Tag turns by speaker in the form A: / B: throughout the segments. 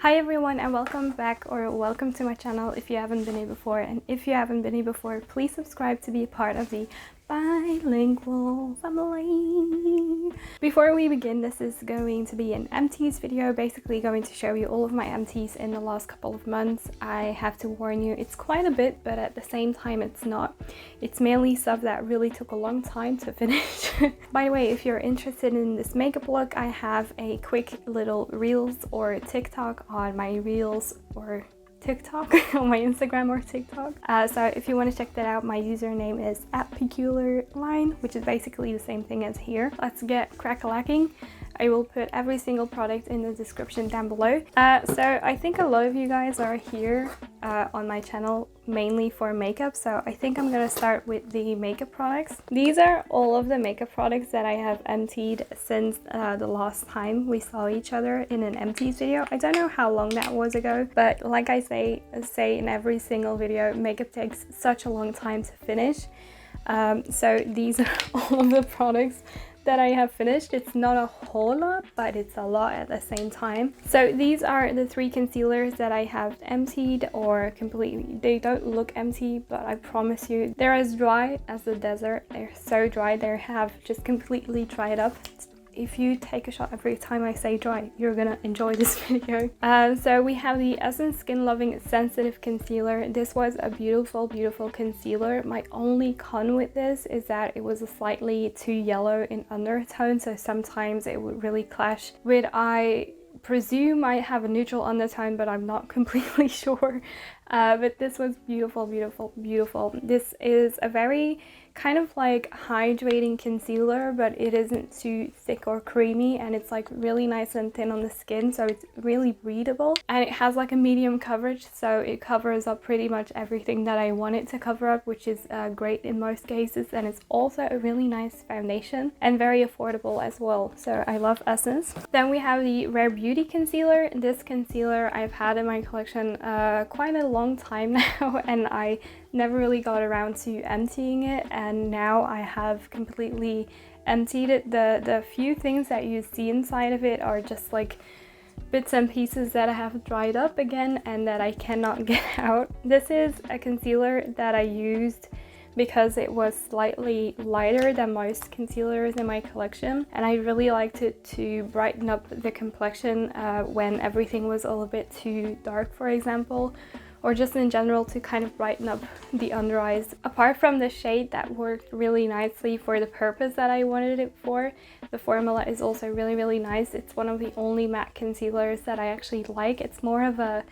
A: Hi everyone, and welcome back, or welcome to my channel if you haven't been here before. And if you haven't been here before, please subscribe to be a part of the bilingual family. Before we begin, this is going to be an empties video, basically going to show you all of my empties in the last couple of months. I have to warn you, it's quite a bit, but at the same time it's not. It's mainly stuff that really took a long time to finish. By the way, if you're interested in this makeup look, I have a quick little reels or TikTok on my reels or TikTok on my Instagram or TikTok. So if you want to check that out, my username is @peculiarline, which is basically the same thing as here. Let's get crack-a-lacking. I will put every single product in the description down below. So I think a lot of you guys are here on my channel mainly for makeup, so I think I'm gonna start with the makeup products. These are all of the makeup products that I have emptied since the last time we saw each other in an empties video. I don't know how long that was ago, but like I say in every single video, makeup takes such a long time to finish. So these are all of the products that I have finished. It's not a whole lot, but it's a lot at the same time. So these are the 3 concealers that I have emptied, or completely, they don't look empty, but I promise you they're as dry as the desert. They're so dry, they have just completely dried up. If you take a shot every time I say dry, you're gonna enjoy this video. So we have the Essence Skin Loving Sensitive Concealer. This was a beautiful concealer. My only con with this is that it was slightly too yellow in undertone, so sometimes it would really clash with, I presume I have a neutral undertone, but I'm not completely sure. But this was beautiful. This is a very kind of like hydrating concealer, but it isn't too thick or creamy, and it's like really nice and thin on the skin, so it's really breathable, and it has like a medium coverage, so it covers up pretty much everything that I want it to cover up, which is great in most cases. And it's also a really nice foundation and very affordable as well, so I love Essence. Then we have the Rare Beauty concealer. This concealer I've had in my collection quite a long time now, and I never really got around to emptying it, and now I have completely emptied it. The few things that you see inside of it are just like bits and pieces that I have dried up again and that I cannot get out. This is a concealer that I used because it was slightly lighter than most concealers in my collection, and I really liked it to brighten up the complexion when everything was a little bit too dark, for example, or just in general to kind of brighten up the under eyes. Apart from the shade that worked really nicely for the purpose that I wanted it for, the formula is also really nice. It's one of the only matte concealers that I actually like. It's more of a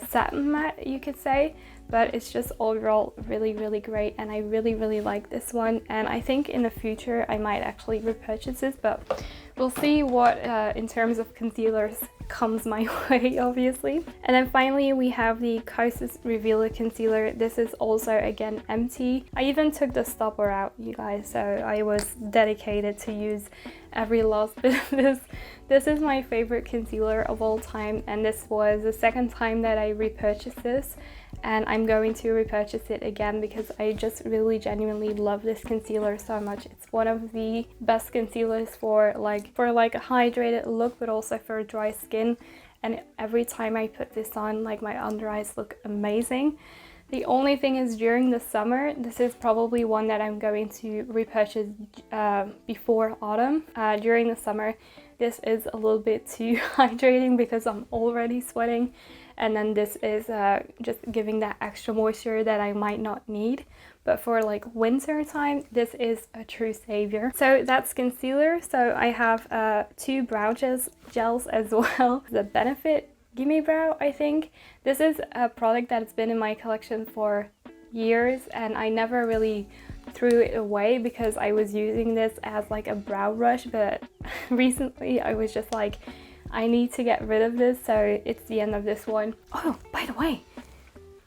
A: satin matte, you could say, but it's just overall really great, and I really like this one. And I think in the future I might actually repurchase this, but we'll see what in terms of concealers comes my way, obviously. And then finally we have the Catrice Revealer Concealer. This is also again empty. I even took the stopper out, you guys, so I was dedicated to use every last bit of this. This is my favorite concealer of all time, and this was the second time that I repurchased this, and I'm going to repurchase it again because I just really genuinely love this concealer so much. It's one of the best concealers for like a hydrated look, but also for dry skin, and every time I put this on, like, my under eyes look amazing. The only thing is, during the summer, this is probably one that I'm going to repurchase before autumn. During the summer, this is a little bit too hydrating because I'm already sweating, and then this is just giving that extra moisture that I might not need. But for like winter time, this is a true savior. So that's concealer. So I have 2 brow gels as well. The Benefit Gimme Brow, I think. This is a product that's been in my collection for years, and I never really threw it away because I was using this as like a brow brush, but recently I was just like, I need to get rid of this, so it's the end of this one. Oh, by the way,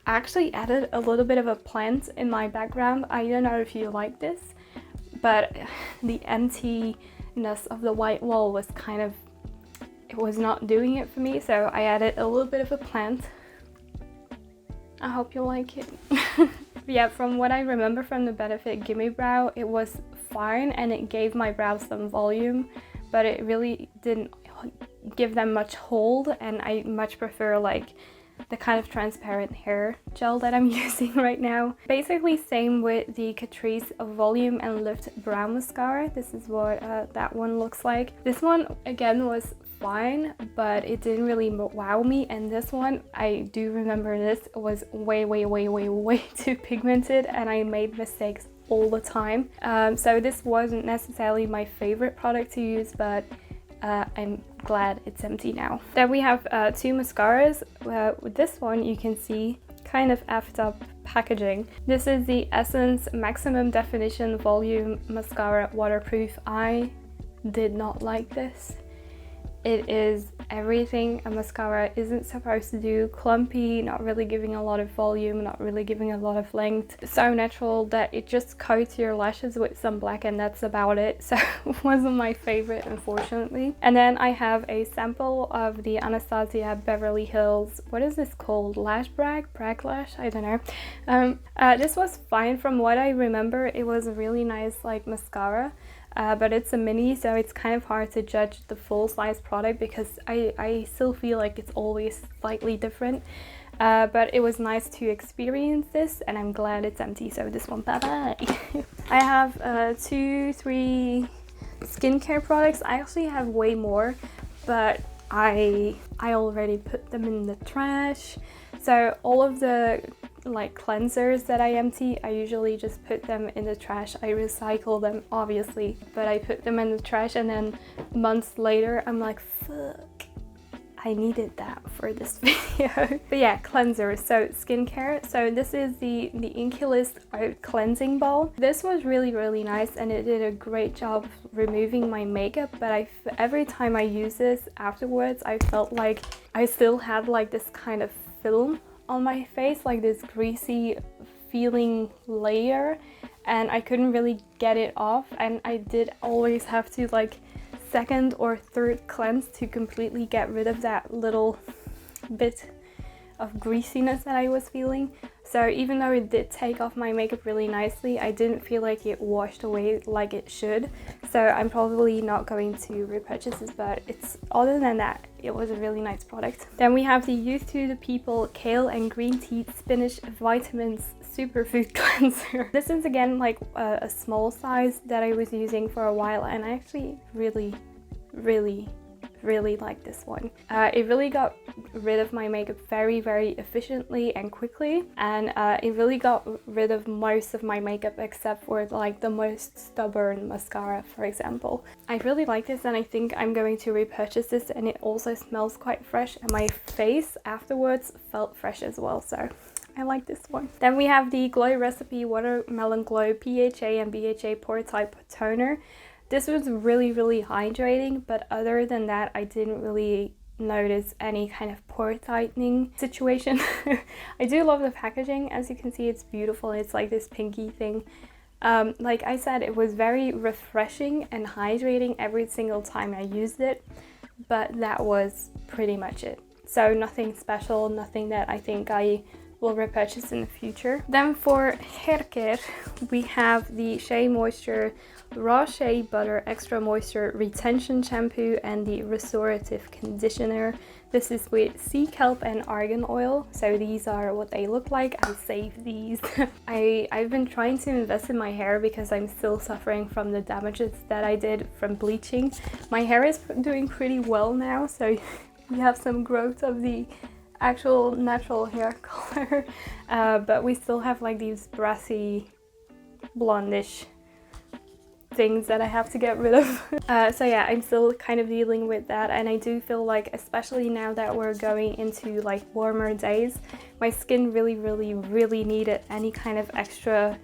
A: I actually added a little bit of a plant in my background. I don't know if you like this, but the emptiness of the white wall was kind of, it was not doing it for me, so I added a little bit of a plant. I hope you like it. Yeah, from what I remember from the Benefit Gimme Brow, it was fine and it gave my brows some volume, but it really didn't give them much hold, and I much prefer like the kind of transparent hair gel that I'm using right now. Basically same with the Catrice Volume and Lift Brow Mascara. This is what that one looks like. This one again was fine, but it didn't really wow me, and this one, I do remember this was way too pigmented, and I made mistakes all the time. So this wasn't necessarily my favorite product to use, but I'm glad it's empty now. Then we have two mascaras. With this one you can see kind of effed up packaging. This is the Essence Maximum Definition Volume Mascara Waterproof. I did not like this. It is everything a mascara isn't supposed to do. Clumpy, not really giving a lot of volume, not really giving a lot of length. So natural that it just coats your lashes with some black, and that's about it. So it wasn't my favorite, unfortunately. And then I have a sample of the Anastasia Beverly Hills, what is this called? Lash Brag Lash? I don't know. This was fine from what I remember. It was a really nice like mascara. But it's a mini, so it's kind of hard to judge the full size product because I still feel like it's always slightly different. But it was nice to experience this, and I'm glad it's empty, so this one, bye bye. I have 2-3 skincare products. I actually have way more, but I already put them in the trash. So all of the like cleansers that I empty, I usually just put them in the trash. I recycle them obviously, but I put them in the trash, and then months later I'm like, fuck, I needed that for this video. But yeah, cleansers. So skincare. So this is the Inkey List cleansing ball. This was really nice, and it did a great job removing my makeup, but every time I use this afterwards, I felt like I still had like this kind of film on my face, like this greasy feeling layer, and I couldn't really get it off, and I did always have to like second or third cleanse to completely get rid of that little bit of greasiness that I was feeling. So even though it did take off my makeup really nicely, I didn't feel like it washed away like it should. So I'm probably not going to repurchase this, but it's, other than that, it was a really nice product. Then we have the Youth to the People Kale and Green Tea Spinach Vitamins Superfood Cleanser. This is again like a small size that I was using for a while, and I actually really like this one. It really got rid of my makeup very efficiently and quickly, and it really got rid of most of my makeup except for like the most stubborn mascara, for example. I really like this, and I think I'm going to repurchase this, and it also smells quite fresh, and my face afterwards felt fresh as well, so I like this one. Then we have the Clow Recipe Watermelon Glow PHA and BHA Pore Type Toner. This was really hydrating, but other than that, I didn't really notice any kind of pore tightening situation. I do love the packaging. As you can see, it's beautiful. It's like this pinky thing. Like I said, it was very refreshing and hydrating every single time I used it, but that was pretty much it. So nothing special, nothing that I think I will repurchase in the future. Then for hair care, we have the Shea Moisture Raw Shea Butter Extra Moisture Retention Shampoo and the Restorative Conditioner. This is with sea kelp and argan oil. So these are what they look like. I saved these. I've been trying to invest in my hair because I'm still suffering from the damages that I did from bleaching. My hair is doing pretty well now, so we have some growth of the actual natural hair color, but we still have like these brassy blondish things that I have to get rid of. So yeah, I'm still kind of dealing with that, and I do feel like, especially now that we're going into like warmer days, my skin really needed any kind of extra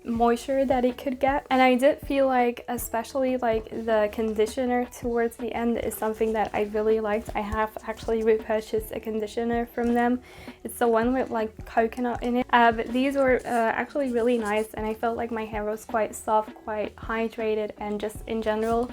A: moisture that it could get. And I did feel like, especially like the conditioner towards the end is something that I really liked. I have actually repurchased a conditioner from them. It's the one with like coconut in it, but these were actually really nice, and I felt like my hair was quite soft, quite hydrated, and just in general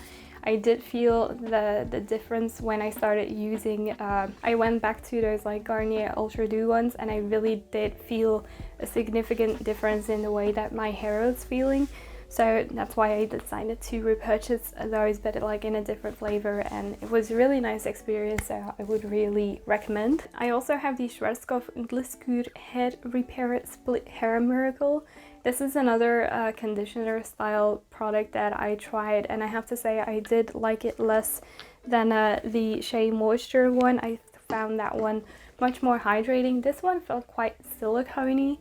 A: I did feel the difference when I started using, I went back to those like Garnier Ultra Dew ones, and I really did feel a significant difference in the way that my hair was feeling. so that's why I decided to repurchase those, but like in a different flavor, and it was a really nice experience, so I would really recommend. I also have the Schwarzkopf Gliskur Hair Repair Split Hair Miracle. This is another conditioner style product that I tried, and I have to say I did like it less than the Shea Moisture one. I found that one much more hydrating. This one felt quite silicone-y,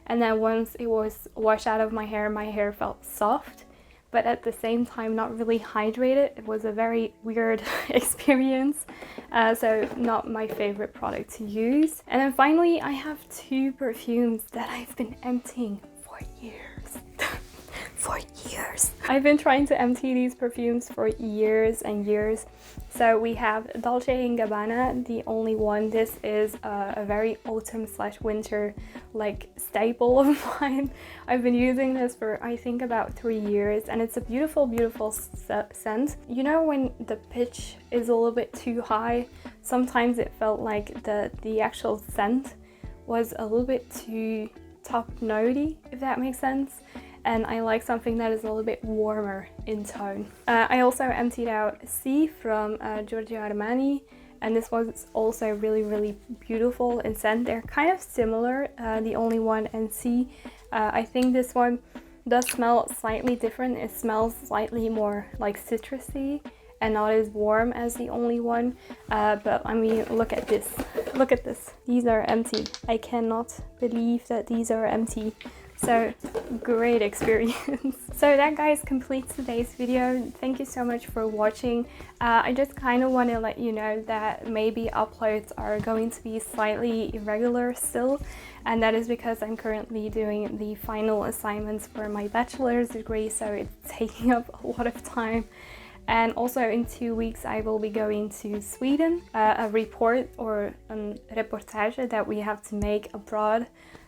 A: and then once it was washed out of my hair felt soft, but at the same time not really hydrated. It was a very weird experience, so not my favorite product to use. And then finally, I have two perfumes that I've been emptying for years. For years. I've been trying to empty these perfumes for years and years. So we have Dolce & Gabbana, the only one. This is a very autumn / winter like staple of mine. I've been using this for I think about 3 years, and it's a beautiful, beautiful scent. You know when the pitch is a little bit too high, sometimes it felt like the actual scent was a little bit too top notey, if that makes sense. And I like something that is a little bit warmer in tone. I also emptied out C from Giorgio Armani, and this was also really, really beautiful in scent. They're kind of similar, the only one and C. I think this one does smell slightly different. It smells slightly more like citrusy and not as warm as the only one. But I mean, look at this. Look at this. These are empty. I cannot believe that these are empty. So great experience. So that, guys, completes today's video. Thank you so much for watching. I just kind of want to let you know that maybe uploads are going to be slightly irregular still, and that is because I'm currently doing the final assignments for my bachelor's degree, so it's taking up a lot of time. And also in 2 weeks I will be going to Sweden, a report or a reportage that we have to make abroad.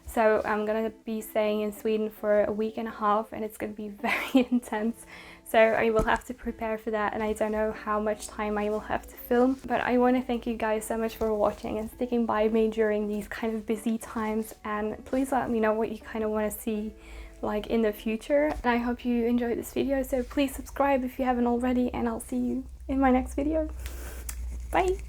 A: So I'm gonna be staying in Sweden for a week and a half, and it's gonna be very intense. So I will have to prepare for that, and I don't know how much time I will have to film. But I want to thank you guys so much for watching and sticking by me during these kind of busy times. And please let me know what you kind of want to see like in the future. And I hope you enjoyed this video, so please subscribe if you haven't already, and I'll see you in my next video. Bye!